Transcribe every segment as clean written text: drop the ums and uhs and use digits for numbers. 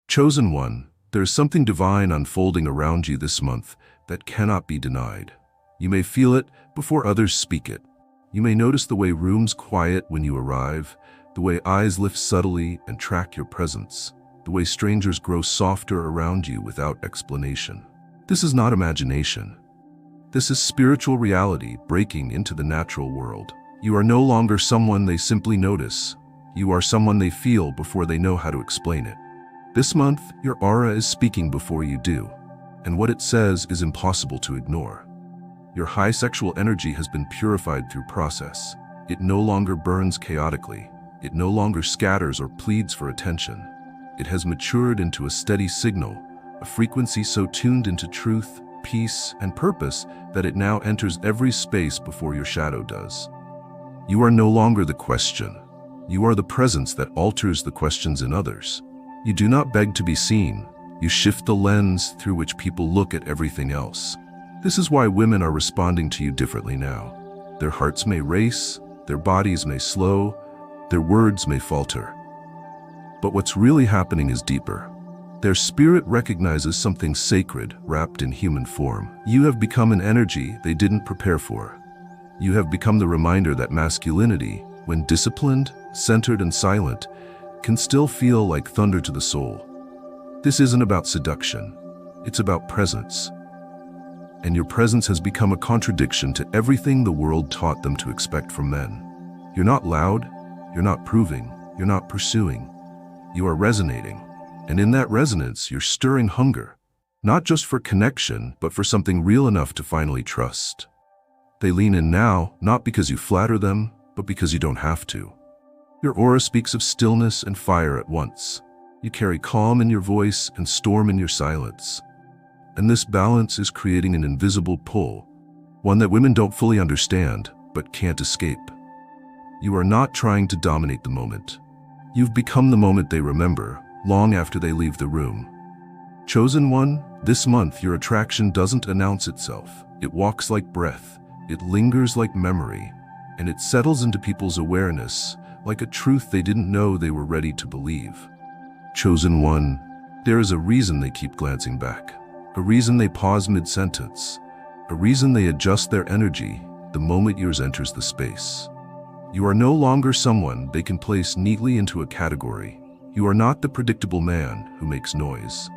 Chosen one, there is something divine unfolding around you this month that cannot be denied. You may feel it before others speak it. You may notice the way rooms quiet when you arrive, the way eyes lift subtly and track your presence, the way strangers grow softer around you without explanation. This is not imagination. This is spiritual reality breaking into the natural world. You are no longer someone they simply notice. You are someone they feel before they know how to explain it. This month, your aura is speaking before you do, and what it says is impossible to ignore. Your high sexual energy has been purified through process. It no longer burns chaotically. It no longer scatters or pleads for attention. It has matured into a steady signal, a frequency so tuned into truth, peace, and purpose that it now enters every space before your shadow does. You are no longer the question. You are the presence that alters the questions in others. You do not beg to be seen. You shift the lens through which people look at everything else. This is why women are responding to you differently now. Their hearts may race, their bodies may slow, their words may falter. But what's really happening is deeper. Their spirit recognizes something sacred wrapped in human form. You have become an energy they didn't prepare for. You have become the reminder that masculinity, when disciplined, centered, and silent, can still feel like thunder to the soul. This isn't about seduction. It's about presence. And your presence has become a contradiction to everything the world taught them to expect from men. You're not loud, you're not proving, you're not pursuing. You are resonating. And in that resonance, you're stirring hunger, not just for connection, but for something real enough to finally trust. They lean in now, not because you flatter them, but because you don't have to. Your aura speaks of stillness and fire at once. You carry calm in your voice and storm in your silence. And this balance is creating an invisible pull, one that women don't fully understand, but can't escape. You are not trying to dominate the moment. You've become the moment they remember, long after they leave the room. Chosen one, this month your attraction doesn't announce itself. It walks like breath, it lingers like memory, and it settles into people's awareness like a truth they didn't know they were ready to believe. Chosen one, there is a reason they keep glancing back, a reason they pause mid-sentence, a reason they adjust their energy the moment yours enters the space. You are no longer someone they can place neatly into a category. You are not the predictable man who makes noise.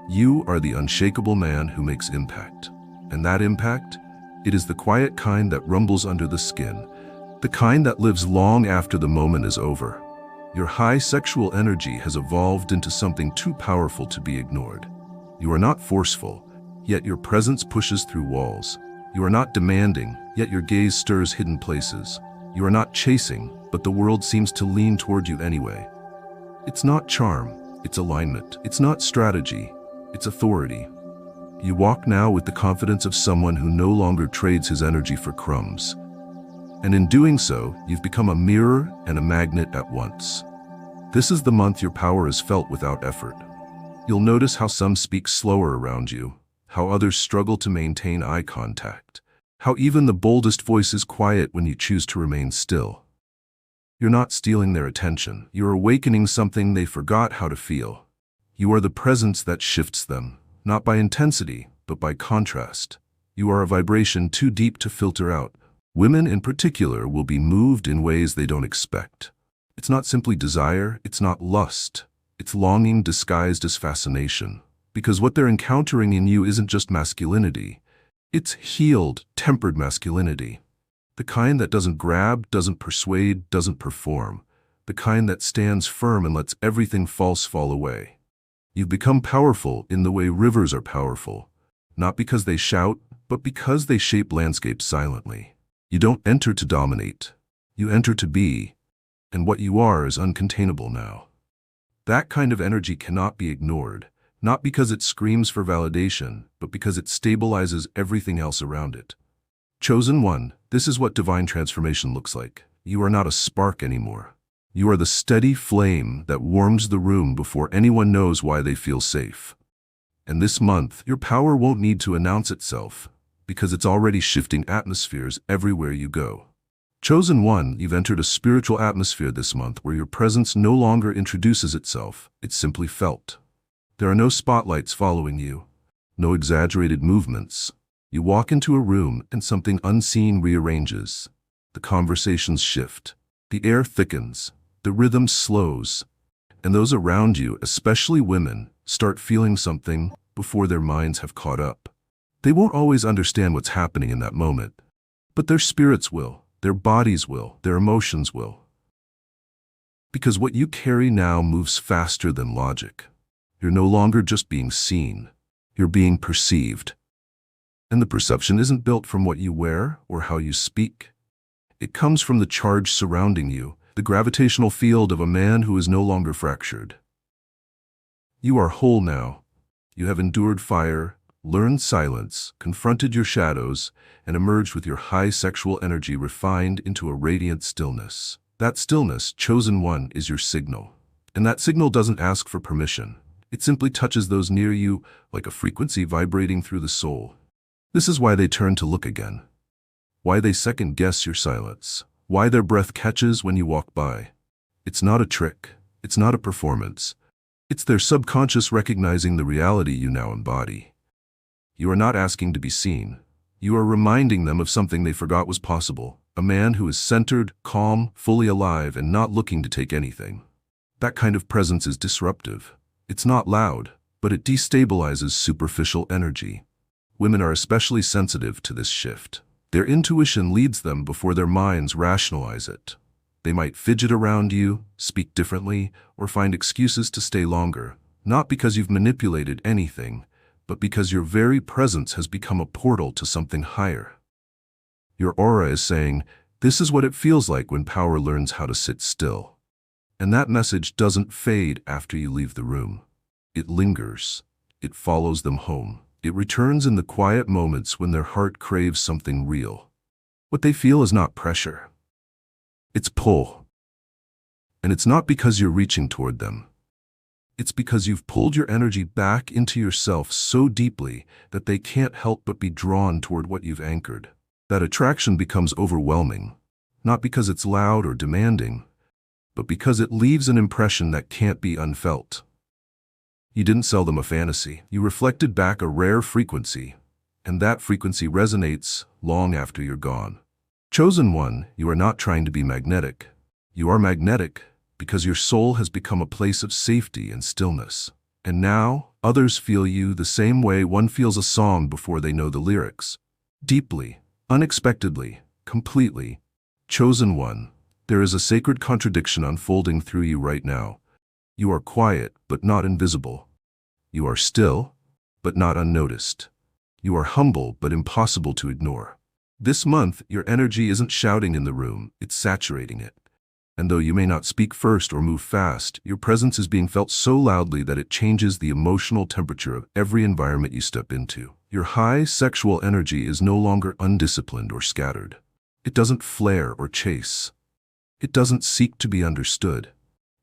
You are the unshakable man who makes impact. And that impact, it is the quiet kind that rumbles under the skin, the kind that lives long after the moment is over. Your high sexual energy has evolved into something too powerful to be ignored. You are not forceful, yet your presence pushes through walls. You are not demanding, yet your gaze stirs hidden places. You are not chasing, but the world seems to lean toward you anyway. It's not charm, it's alignment. It's not strategy, it's authority. You walk now with the confidence of someone who no longer trades his energy for crumbs. And in doing so, you've become a mirror and a magnet at once. This is the month your power is felt without effort. You'll notice how some speak slower around you, how others struggle to maintain eye contact, how even the boldest voice is quiet when you choose to remain still. You're not stealing their attention. You're awakening something they forgot how to feel. You are the presence that shifts them, not by intensity, but by contrast. You are a vibration too deep to filter out. Women in particular will be moved in ways they don't expect. It's not simply desire, it's not lust. It's longing disguised as fascination. Because what they're encountering in you isn't just masculinity. It's healed, tempered masculinity. The kind that doesn't grab, doesn't persuade, doesn't perform. The kind that stands firm and lets everything false fall away. You've become powerful in the way rivers are powerful. Not because they shout, but because they shape landscapes silently. You don't enter to dominate. You enter to be. And what you are is uncontainable now. That kind of energy cannot be ignored, not because it screams for validation, but because it stabilizes everything else around it. Chosen one, this is what divine transformation looks like. You are not a spark anymore. You are the steady flame that warms the room before anyone knows why they feel safe. And this month, your power won't need to announce itself, because it's already shifting atmospheres everywhere you go. Chosen one, you've entered a spiritual atmosphere this month where your presence no longer introduces itself, it's simply felt. There are no spotlights following you, no exaggerated movements. You walk into a room and something unseen rearranges. The conversations shift. The air thickens. The rhythm slows. And those around you, especially women, start feeling something before their minds have caught up. They won't always understand what's happening in that moment, but their spirits will, their bodies will, their emotions will. Because what you carry now moves faster than logic. You're no longer just being seen. You're being perceived. And the perception isn't built from what you wear or how you speak. It comes from the charge surrounding you, the gravitational field of a man who is no longer fractured. You are whole now. You have endured fire, learned silence, confronted your shadows, and emerged with your high sexual energy refined into a radiant stillness. That stillness, chosen one, is your signal. And that signal doesn't ask for permission. It simply touches those near you like a frequency vibrating through the soul. This is why they turn to look again. Why they second-guess your silence. Why their breath catches when you walk by. It's not a trick. It's not a performance. It's their subconscious recognizing the reality you now embody. You are not asking to be seen. You are reminding them of something they forgot was possible. A man who is centered, calm, fully alive, and not looking to take anything. That kind of presence is disruptive. It's not loud, but it destabilizes superficial energy. Women are especially sensitive to this shift. Their intuition leads them before their minds rationalize it. They might fidget around you, speak differently, or find excuses to stay longer, not because you've manipulated anything, but because your very presence has become a portal to something higher. Your aura is saying, this is what it feels like when power learns how to sit still. And that message doesn't fade after you leave the room. It lingers. It follows them home. It returns in the quiet moments when their heart craves something real. What they feel is not pressure. It's pull. And it's not because you're reaching toward them. It's because you've pulled your energy back into yourself so deeply that they can't help but be drawn toward what you've anchored. That attraction becomes overwhelming, not because it's loud or demanding, but because it leaves an impression that can't be unfelt. You didn't sell them a fantasy. You reflected back a rare frequency, and that frequency resonates long after you're gone. Chosen one, you are not trying to be magnetic. You are magnetic because your soul has become a place of safety and stillness. And now, others feel you the same way one feels a song before they know the lyrics. Deeply, unexpectedly, completely. Chosen one, there is a sacred contradiction unfolding through you right now. You are quiet, but not invisible. You are still, but not unnoticed. You are humble, but impossible to ignore. This month, your energy isn't shouting in the room, it's saturating it. And though you may not speak first or move fast, your presence is being felt so loudly that it changes the emotional temperature of every environment you step into. Your high sexual energy is no longer undisciplined or scattered. It doesn't flare or chase. It doesn't seek to be understood.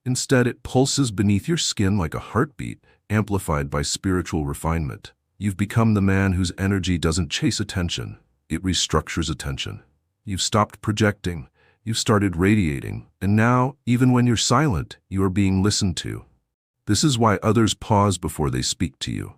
Instead, it pulses beneath your skin like a heartbeat, amplified by spiritual refinement. You've become the man whose energy doesn't chase attention. It restructures attention. You've stopped projecting. You've started radiating. And now, even when you're silent, you are being listened to. This is why others pause before they speak to you.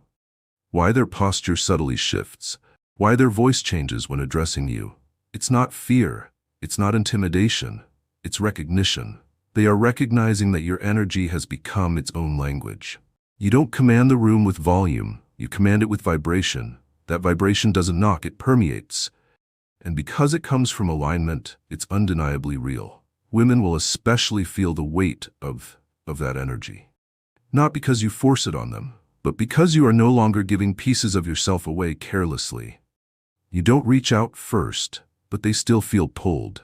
Why their posture subtly shifts. Why their voice changes when addressing you. It's not fear. It's not intimidation. It's recognition. They are recognizing that your energy has become its own language. You don't command the room with volume. You command it with vibration. That vibration doesn't knock, it permeates. And because it comes from alignment, it's undeniably real. Women will especially feel the weight of that energy. Not because you force it on them, but because you are no longer giving pieces of yourself away carelessly. You don't reach out first, but they still feel pulled.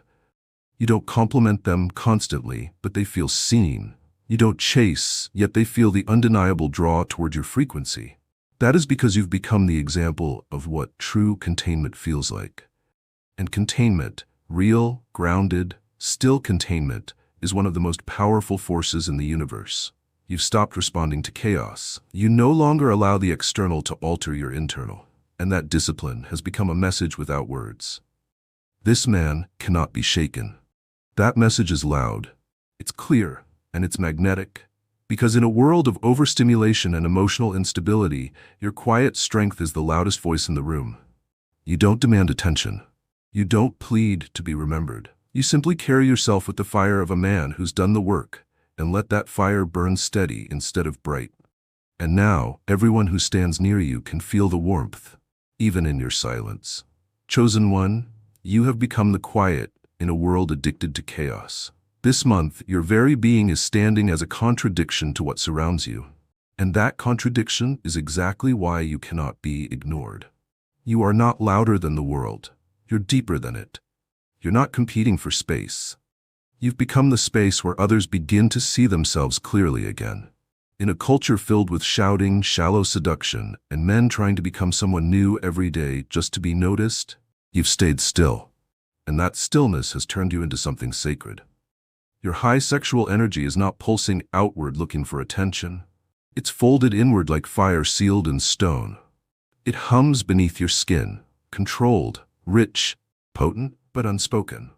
You don't compliment them constantly, but they feel seen. You don't chase, yet they feel the undeniable draw toward your frequency. That is because you've become the example of what true containment feels like. And containment, real, grounded, still containment, is one of the most powerful forces in the universe. You've stopped responding to chaos. You no longer allow the external to alter your internal. And that discipline has become a message without words. This man cannot be shaken. That message is loud, it's clear, and it's magnetic, Because in a world of overstimulation and emotional instability, your quiet strength is the loudest voice in the room. You don't demand attention. You don't plead to be remembered. You simply carry yourself with the fire of a man who's done the work, and let that fire burn steady instead of bright. And now, everyone who stands near you can feel the warmth, even in your silence. Chosen one, you have become the quiet in a world addicted to chaos. This month, your very being is standing as a contradiction to what surrounds you. And that contradiction is exactly why you cannot be ignored. You are not louder than the world. You're deeper than it. You're not competing for space. You've become the space where others begin to see themselves clearly again. In a culture filled with shouting, shallow seduction, and men trying to become someone new every day just to be noticed, you've stayed still. And that stillness has turned you into something sacred. Your high sexual energy is not pulsing outward looking for attention. It's folded inward like fire sealed in stone. It hums beneath your skin, controlled, rich, potent, but unspoken.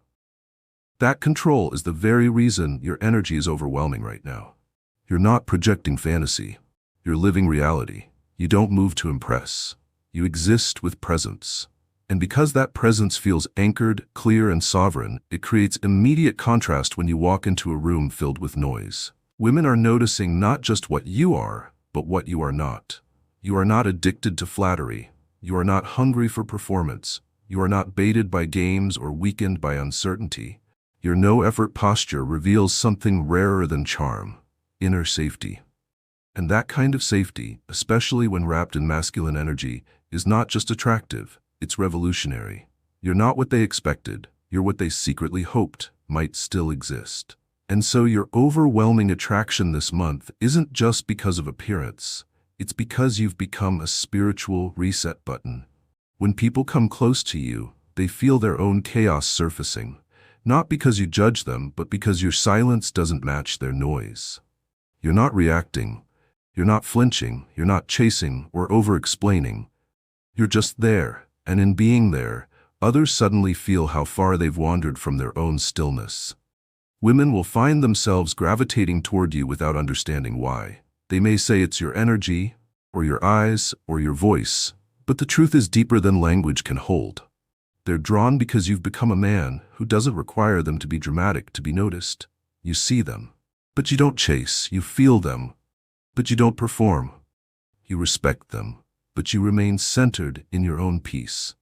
That control is the very reason your energy is overwhelming right now. You're not projecting fantasy. You're living reality. You don't move to impress. You exist with presence. And because that presence feels anchored, clear, and sovereign, it creates immediate contrast when you walk into a room filled with noise. Women are noticing not just what you are, but what you are not. You are not addicted to flattery. You are not hungry for performance. You are not baited by games or weakened by uncertainty. Your no-effort posture reveals something rarer than charm, inner safety. And that kind of safety, especially when wrapped in masculine energy, is not just attractive. It's revolutionary. You're not what they expected. You're what they secretly hoped might still exist. And so your overwhelming attraction this month isn't just because of appearance. It's because you've become a spiritual reset button. When people come close to you, they feel their own chaos surfacing, not because you judge them, but because your silence doesn't match their noise. You're not reacting. You're not flinching. You're not chasing or over-explaining. You're just there. And in being there, others suddenly feel how far they've wandered from their own stillness. Women will find themselves gravitating toward you without understanding why. They may say it's your energy, or your eyes, or your voice, but the truth is deeper than language can hold. They're drawn because you've become a man who doesn't require them to be dramatic to be noticed. You see them, but you don't chase. You feel them, but you don't perform. You respect them, but you remain centered in your own peace.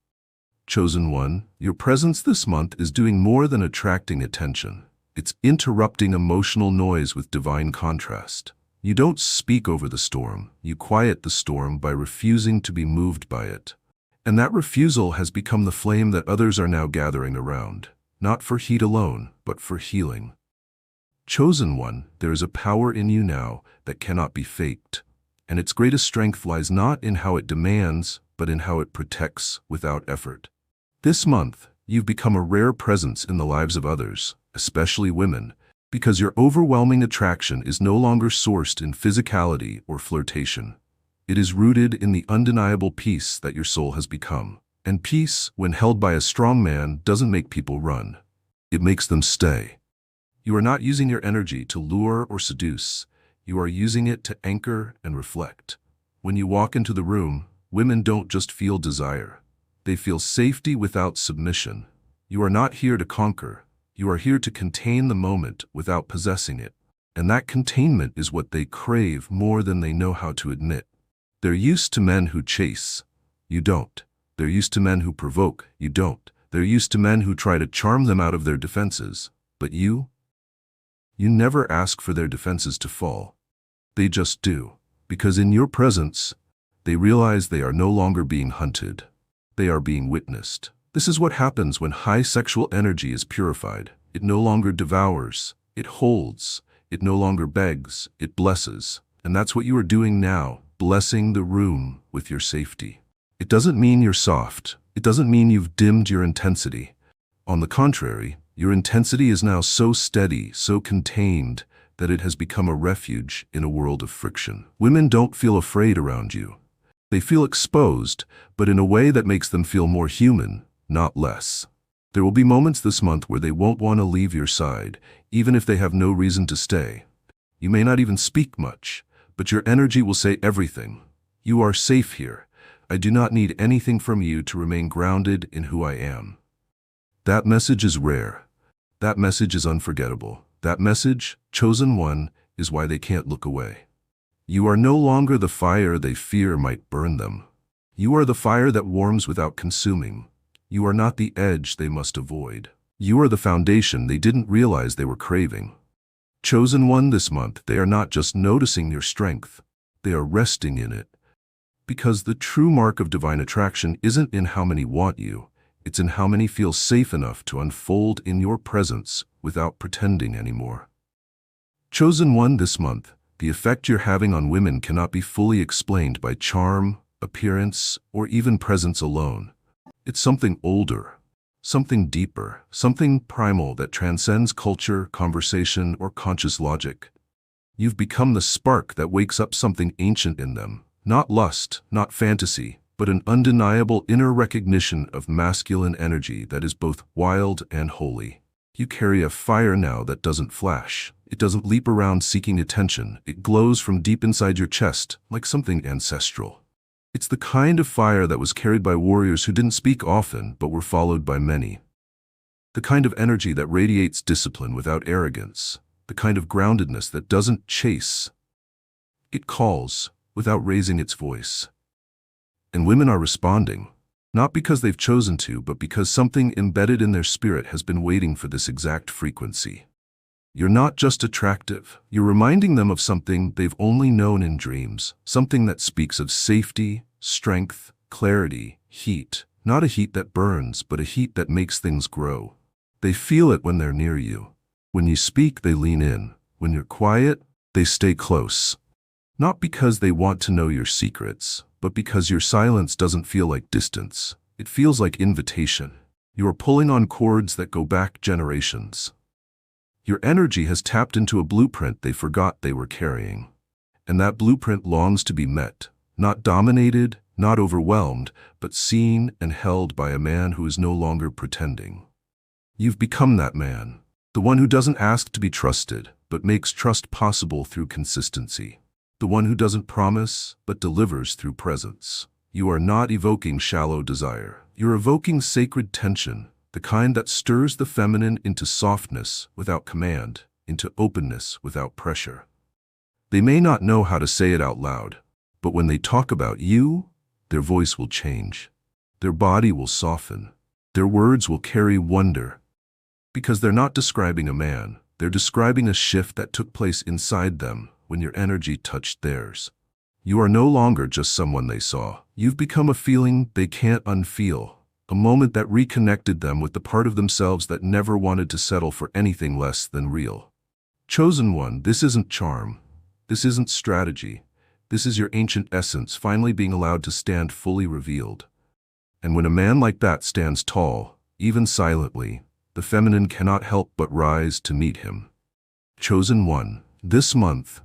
Chosen one, your presence this month is doing more than attracting attention. It's interrupting emotional noise with divine contrast. You don't speak over the storm. You quiet the storm by refusing to be moved by it. And that refusal has become the flame that others are now gathering around, not for heat alone, but for healing. Chosen one, there is a power in you now that cannot be faked. And its greatest strength lies not in how it demands, but in how it protects without effort. This month, you've become a rare presence in the lives of others, especially women, because your overwhelming attraction is no longer sourced in physicality or flirtation. It is rooted in the undeniable peace that your soul has become. And peace, when held by a strong man, doesn't make people run. It makes them stay. You are not using your energy to lure or seduce. You are using it to anchor and reflect. When you walk into the room, women don't just feel desire. They feel safety without submission. You are not here to conquer. You are here to contain the moment without possessing it. And that containment is what they crave more than they know how to admit. They're used to men who chase. You don't. They're used to men who provoke. You don't. They're used to men who try to charm them out of their defenses. But you never ask for their defenses to fall. They just do. Because in your presence, they realize they are no longer being hunted. They are being witnessed. This is what happens when high sexual energy is purified. It no longer devours. It holds. It no longer begs. It blesses. And that's what you are doing now, blessing the room with your safety. It doesn't mean you're soft. It doesn't mean you've dimmed your intensity. On the contrary, your intensity is now so steady, so contained, that it has become a refuge in a world of friction. Women don't feel afraid around you. They feel exposed, but in a way that makes them feel more human, not less. There will be moments this month where they won't want to leave your side, even if they have no reason to stay. You may not even speak much, but your energy will say everything. You are safe here. I do not need anything from you to remain grounded in who I am. That message is rare. That message is unforgettable. That message, chosen one, is why they can't look away. You are no longer the fire they fear might burn them. You are the fire that warms without consuming. You are not the edge they must avoid. You are the foundation they didn't realize they were craving. Chosen one this month, they are not just noticing your strength, they are resting in it. Because the true mark of divine attraction isn't in how many want you, it's in how many feel safe enough to unfold in your presence without pretending anymore. Chosen one this month, the effect you're having on women cannot be fully explained by charm, appearance, or even presence alone. It's something older, something deeper, something primal that transcends culture, conversation, or conscious logic. You've become the spark that wakes up something ancient in them. Not lust, not fantasy, but an undeniable inner recognition of masculine energy that is both wild and holy. You carry a fire now that doesn't flash. It doesn't leap around seeking attention. It glows from deep inside your chest, like something ancestral. It's the kind of fire that was carried by warriors who didn't speak often, but were followed by many. The kind of energy that radiates discipline without arrogance. The kind of groundedness that doesn't chase. It calls, without raising its voice. And women are responding, not because they've chosen to, but because something embedded in their spirit has been waiting for this exact frequency. You're not just attractive, you're reminding them of something they've only known in dreams, something that speaks of safety, strength, clarity, heat, not a heat that burns, but a heat that makes things grow. They feel it when they're near you. When you speak, they lean in. When you're quiet, they stay close. Not because they want to know your secrets, but because your silence doesn't feel like distance. It feels like invitation. You are pulling on cords that go back generations. Your energy has tapped into a blueprint they forgot they were carrying. And that blueprint longs to be met, not dominated, not overwhelmed, but seen and held by a man who is no longer pretending. You've become that man, the one who doesn't ask to be trusted, but makes trust possible through consistency. The one who doesn't promise, but delivers through presence. You are not evoking shallow desire. You're evoking sacred tension, the kind that stirs the feminine into softness without command, into openness without pressure. They may not know how to say it out loud, but when they talk about you, their voice will change. Their body will soften. Their words will carry wonder. Because they're not describing a man, they're describing a shift that took place inside them when your energy touched theirs. You are no longer just someone they saw. You've become a feeling they can't unfeel, a moment that reconnected them with the part of themselves that never wanted to settle for anything less than real. Chosen one, this isn't charm. This isn't strategy. This is your ancient essence finally being allowed to stand fully revealed. And when a man like that stands tall, even silently, the feminine cannot help but rise to meet him. Chosen one, this month,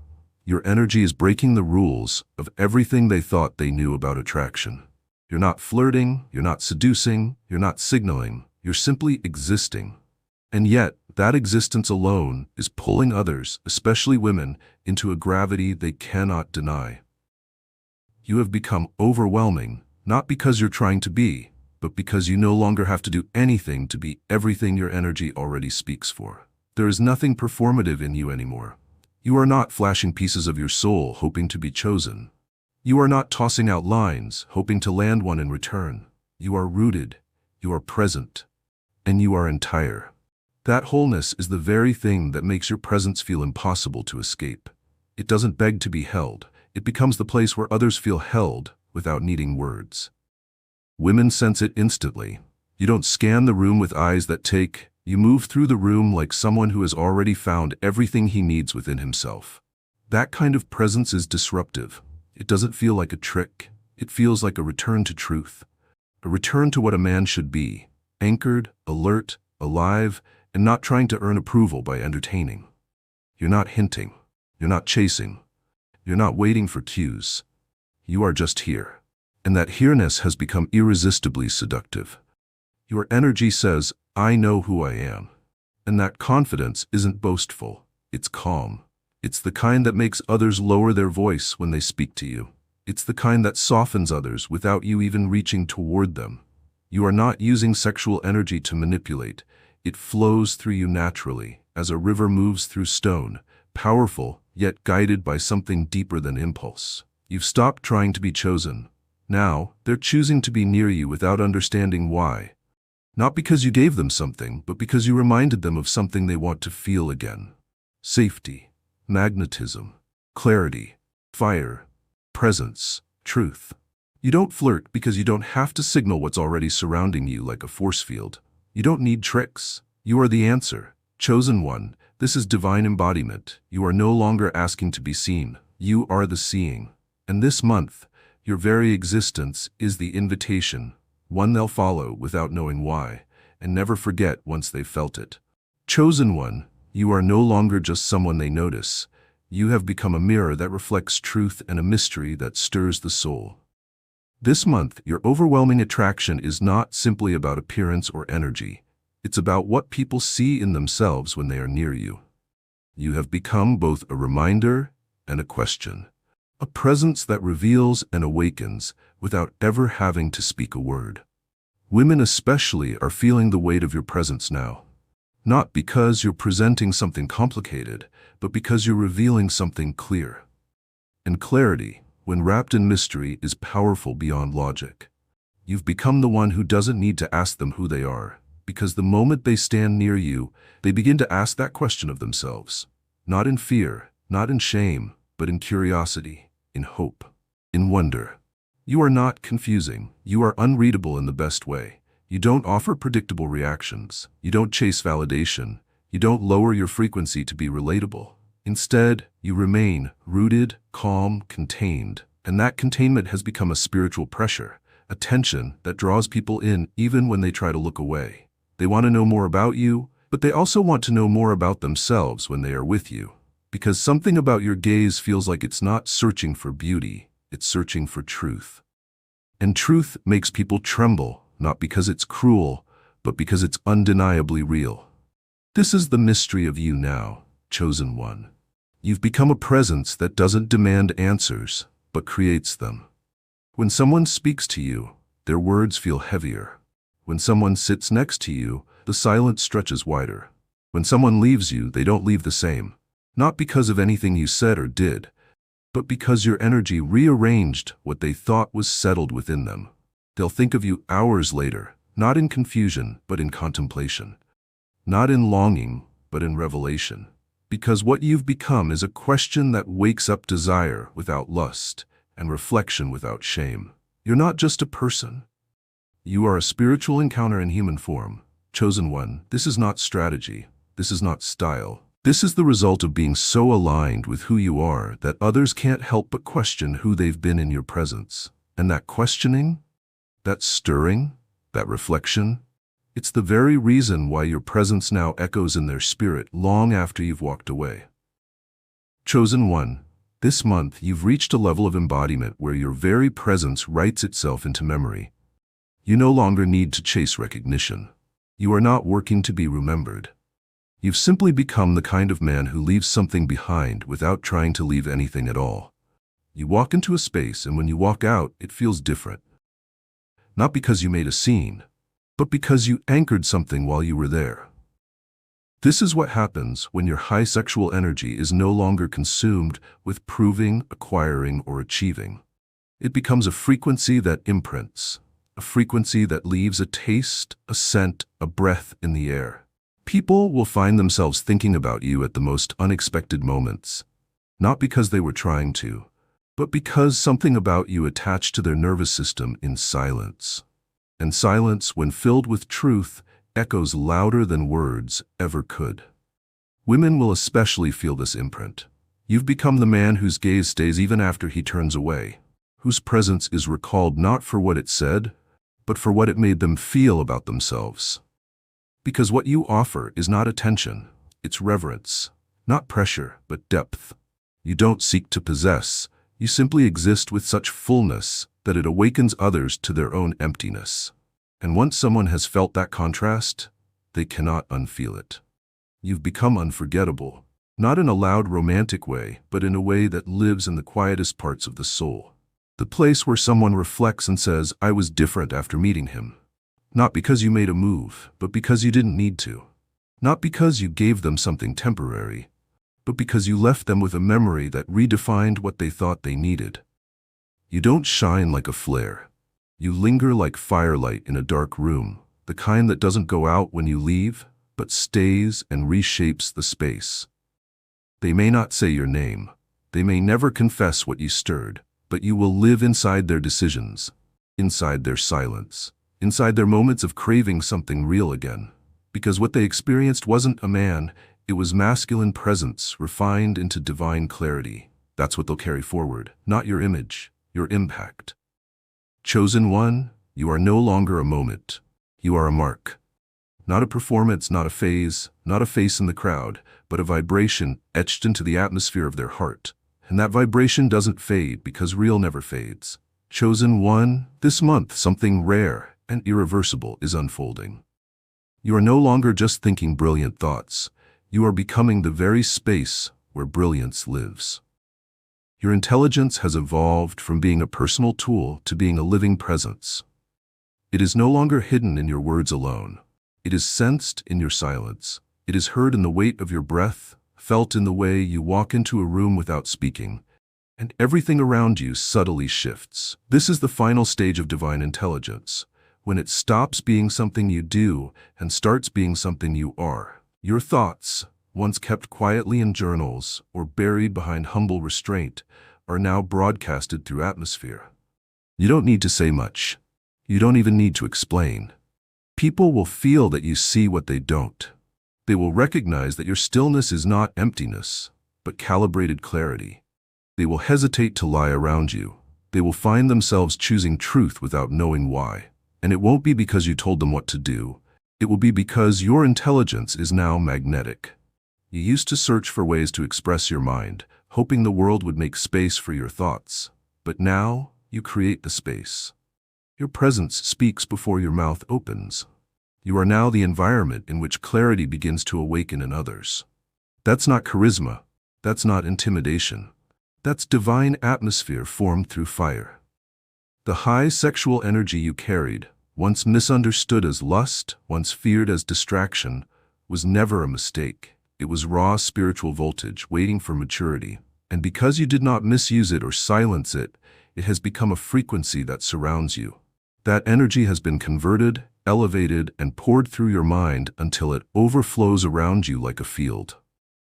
your energy is breaking the rules of everything they thought they knew about attraction. You're not flirting, you're not seducing, you're not signaling, you're simply existing. And yet, that existence alone is pulling others, especially women, into a gravity they cannot deny. You have become overwhelming, not because you're trying to be, but because you no longer have to do anything to be everything your energy already speaks for. There is nothing performative in you anymore. You are not flashing pieces of your soul hoping to be chosen. You are not tossing out lines, hoping to land one in return. You are rooted, you are present, and you are entire. That wholeness is the very thing that makes your presence feel impossible to escape. It doesn't beg to be held. It becomes the place where others feel held without needing words. Women sense it instantly. You don't scan the room with eyes that take. You move through the room like someone who has already found everything he needs within himself. That kind of presence is disruptive. It doesn't feel like a trick. It feels like a return to truth. A return to what a man should be, anchored, alert, alive, and not trying to earn approval by entertaining. You're not hinting. You're not chasing. You're not waiting for cues. You are just here. And that here-ness has become irresistibly seductive. Your energy says, I know who I am. And that confidence isn't boastful. It's calm. It's the kind that makes others lower their voice when they speak to you. It's the kind that softens others without you even reaching toward them. You are not using sexual energy to manipulate. It flows through you naturally, as a river moves through stone, powerful, yet guided by something deeper than impulse. You've stopped trying to be chosen. Now, they're choosing to be near you without understanding why. Not because you gave them something, but because you reminded them of something they want to feel again. Safety, magnetism, clarity, fire, presence, truth. You don't flirt because you don't have to signal what's already surrounding you like a force field. You don't need tricks. You are the answer. Chosen one. This is divine embodiment. You are no longer asking to be seen. You are the seeing. And this month, your very existence is the invitation, one they'll follow without knowing why, and never forget once they've felt it. Chosen one, you are no longer just someone they notice. You have become a mirror that reflects truth and a mystery that stirs the soul. This month, your overwhelming attraction is not simply about appearance or energy. It's about what people see in themselves when they are near you. You have become both a reminder and a question. A presence that reveals and awakens without ever having to speak a word. Women especially are feeling the weight of your presence now. Not because you're presenting something complicated, but because you're revealing something clear. And clarity, when wrapped in mystery, is powerful beyond logic. You've become the one who doesn't need to ask them who they are, because the moment they stand near you, they begin to ask that question of themselves. Not in fear, not in shame, but in curiosity, in hope, in wonder. You are not confusing. You are unreadable in the best way. You don't offer predictable reactions. You don't chase validation. You don't lower your frequency to be relatable. Instead, you remain rooted, calm, contained. And that containment has become a spiritual pressure, a tension that draws people in even when they try to look away. They want to know more about you, but they also want to know more about themselves when they are with you. Because something about your gaze feels like it's not searching for beauty, it's searching for truth. And truth makes people tremble, not because it's cruel, but because it's undeniably real. This is the mystery of you now, chosen one. You've become a presence that doesn't demand answers, but creates them. When someone speaks to you, their words feel heavier. When someone sits next to you, the silence stretches wider. When someone leaves you, they don't leave the same. Not because of anything you said or did, but because your energy rearranged what they thought was settled within them. They'll think of you hours later, not in confusion, but in contemplation. Not in longing, but in revelation. Because what you've become is a question that wakes up desire without lust and reflection without shame. You're not just a person. You are a spiritual encounter in human form. Chosen one, this is not strategy. This is not style. This is the result of being so aligned with who you are that others can't help but question who they've been in your presence. And that questioning, that stirring, that reflection, it's the very reason why your presence now echoes in their spirit long after you've walked away. Chosen one, this month you've reached a level of embodiment where your very presence writes itself into memory. You no longer need to chase recognition. You are not working to be remembered. You've simply become the kind of man who leaves something behind without trying to leave anything at all. You walk into a space, and when you walk out, it feels different. Not because you made a scene, but because you anchored something while you were there. This is what happens when your high sexual energy is no longer consumed with proving, acquiring, or achieving. It becomes a frequency that imprints, a frequency that leaves a taste, a scent, a breath in the air. People will find themselves thinking about you at the most unexpected moments, not because they were trying to, but because something about you attached to their nervous system in silence. And silence, when filled with truth, echoes louder than words ever could. Women will especially feel this imprint. You've become the man whose gaze stays even after he turns away, whose presence is recalled not for what it said, but for what it made them feel about themselves. Because what you offer is not attention, it's reverence. Not pressure, but depth. You don't seek to possess, you simply exist with such fullness that it awakens others to their own emptiness. And once someone has felt that contrast, they cannot unfeel it. You've become unforgettable, Not in a loud romantic way, but in a way that lives in the quietest parts of the soul. The place where someone reflects and says, I was different after meeting him. Not because you made a move, but because you didn't need to. Not because you gave them something temporary, but because you left them with a memory that redefined what they thought they needed. You don't shine like a flare. You linger like firelight in a dark room, the kind that doesn't go out when you leave, but stays and reshapes the space. They may not say your name. They may never confess what you stirred, but you will live inside their decisions, inside their silence, inside their moments of craving something real again. Because what they experienced wasn't a man, it was masculine presence refined into divine clarity. That's what they'll carry forward, not your image, your impact. Chosen one, you are no longer a moment. You are a mark. Not a performance, not a phase, not a face in the crowd, but a vibration etched into the atmosphere of their heart. And that vibration doesn't fade because real never fades. Chosen one, this month something rare and irreversible is unfolding. You are no longer just thinking brilliant thoughts. You are becoming the very space where brilliance lives. Your intelligence has evolved from being a personal tool to being a living presence. It is no longer hidden in your words alone. It is sensed in your silence. It is heard in the weight of your breath, felt in the way you walk into a room without speaking, and everything around you subtly shifts. This is the final stage of divine intelligence, when it stops being something you do and starts being something you are. Your thoughts, once kept quietly in journals or buried behind humble restraint, are now broadcasted through atmosphere. You don't need to say much. You don't even need to explain. People will feel that you see what they don't. They will recognize that your stillness is not emptiness, but calibrated clarity. They will hesitate to lie around you. They will find themselves choosing truth without knowing why. And it won't be because you told them what to do. It will be because your intelligence is now magnetic. You used to search for ways to express your mind, hoping the world would make space for your thoughts. But now, you create the space. Your presence speaks before your mouth opens. You are now the environment in which clarity begins to awaken in others. That's not charisma. That's not intimidation. That's divine atmosphere formed through fire. The high sexual energy you carried, once misunderstood as lust, once feared as distraction, was never a mistake. It was raw spiritual voltage waiting for maturity. And because you did not misuse it or silence it, it has become a frequency that surrounds you. That energy has been converted, elevated, and poured through your mind until it overflows around you like a field.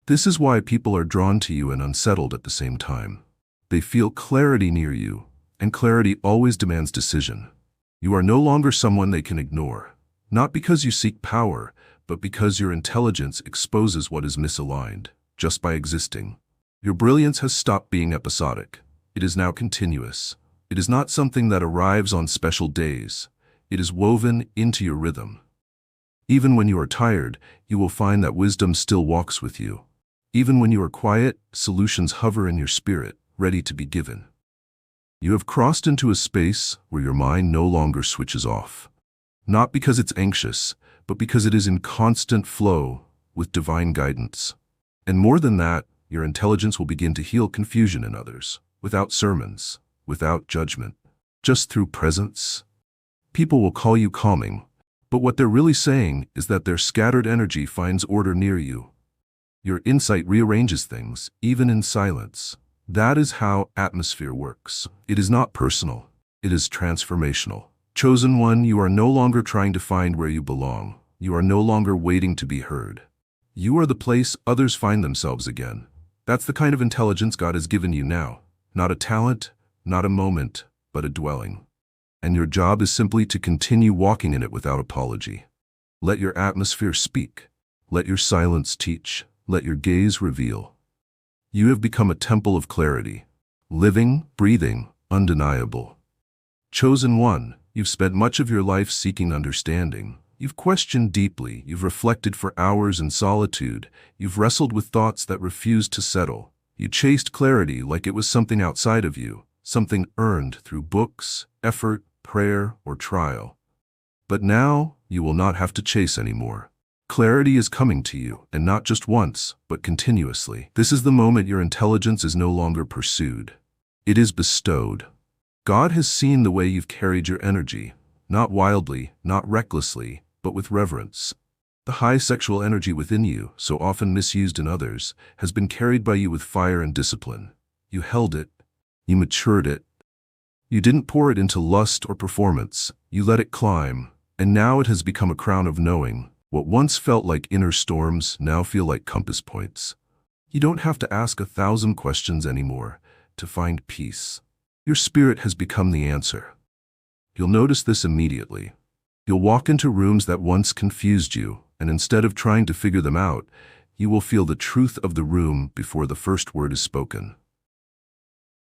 This is why people are drawn to you and unsettled at the same time. They feel clarity near you, and clarity always demands decision. You are no longer someone they can ignore, not because you seek power, but because your intelligence exposes what is misaligned, just by existing. Your brilliance has stopped being episodic. It is now continuous. It is not something that arrives on special days. It is woven into your rhythm. Even when you are tired, you will find that wisdom still walks with you. Even when you are quiet, solutions hover in your spirit, ready to be given. You have crossed into a space where your mind no longer switches off. Not because it's anxious, but because it is in constant flow with divine guidance. And more than that, your intelligence will begin to heal confusion in others, without sermons, without judgment, just through presence. People will call you calming, but what they're really saying is that their scattered energy finds order near you. Your insight rearranges things, even in silence. That is how atmosphere works. It is not personal. It is transformational. Chosen one, you are no longer trying to find where you belong. You are no longer waiting to be heard. You are the place others find themselves again. That's the kind of intelligence God has given you now. Not a talent, not a moment, but a dwelling. And your job is simply to continue walking in it without apology. Let your atmosphere speak. Let your silence teach. Let your gaze reveal. You have become a temple of clarity. Living, breathing, undeniable. Chosen one, you've spent much of your life seeking understanding. You've questioned deeply. You've reflected for hours in solitude. You've wrestled with thoughts that refused to settle. You chased clarity like it was something outside of you, something earned through books, effort, prayer, or trial. But now, you will not have to chase anymore. Clarity is coming to you, and not just once, but continuously. This is the moment your intelligence is no longer pursued. It is bestowed. God has seen the way you've carried your energy, not wildly, not recklessly, but with reverence. The high sexual energy within you, so often misused in others, has been carried by you with fire and discipline. You held it. You matured it. You didn't pour it into lust or performance. You let it climb, and now it has become a crown of knowing. What once felt like inner storms now feel like compass points. You don't have to ask 1,000 questions anymore to find peace. Your spirit has become the answer. You'll notice this immediately. You'll walk into rooms that once confused you, and instead of trying to figure them out, you will feel the truth of the room before the first word is spoken.